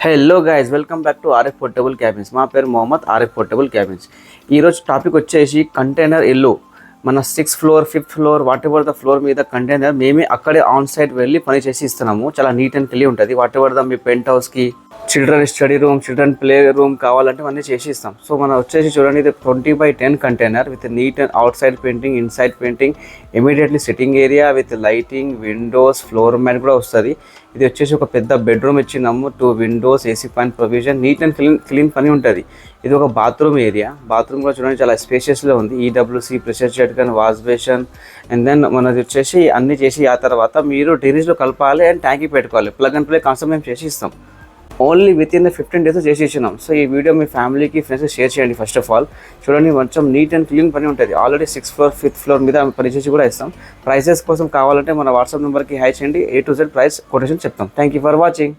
Hello guys, welcome back to RF portable cabins. మా పేరు Mohammed, RF portable cabins. ఈరోజు topic వచ్చేసి కంటైనర్ ఇల్లు. మన 6th floor 5th floor what ever the floor మీద కంటైనర్ మేమే అక్కడే ఆన్ సైట్ వెళ్ళి పని చేసి ఇస్తున్నాము. చాలా నీట్ అండ్ క్లీన్ ఉంటుంది. వాట్ ఎవర్ ద మీ పెంట్ హౌస్కి children study room, children play room కావాలంటే అన్నీ చేసి ఇస్తాం. సో మనం వచ్చేసి చూడండి, ఇది 20x10 container with neat and outside painting, inside painting, immediately sitting area with lighting, windows, floor mat కూడా వస్తుంది. ఇది వచ్చేసి ఒక పెద్ద బెడ్రూమ్ ఇచ్చినాము, 2 windows, AC fan provision, neat and clean పని ఉంటుంది. ఇది ఒక బాత్రూమ్ ఏరియా. బాత్రూమ్ కూడా చూడండి చాలా స్పేషియస్లో ఉంది. ఈడబ్ల్యూసీ, ప్రెషర్ జెట్కన్, వాష్ బేషన్, అండ్ దెన్ మనది వచ్చేసి అన్నీ చేసి ఆ తర్వాత మీరు డ్రైనేజ్లో కలపాలి అండ్ ట్యాంకీ పెట్టుకోవాలి. ప్లగ్ అండ్ ప్లే కాన్సెప్ట్ మేము చేసి ఇస్తాం. ఓన్లీ విత్ ఇన్ 15 days చేసి ఇచ్చినాం. సో ఈ వీడియో మీ ఫ్యామిలీకి, ఫ్రెండ్స్కి షేర్ చేయండి. ఫస్ట్ ఆఫ్ ఆల్ చూడండి, కొంచెం నీట్ అండ్ క్లీన్ పని ఉంటుంది. Already 6th floor 5th floor మీద పని చేసి కూడా ఇస్తాం. ప్రైసెస్ కోసం కావాలంటే మన వాట్సాప్ నెంబర్కి హై చేయండి. A to Z price quotation చెప్తాం. Thank you for watching.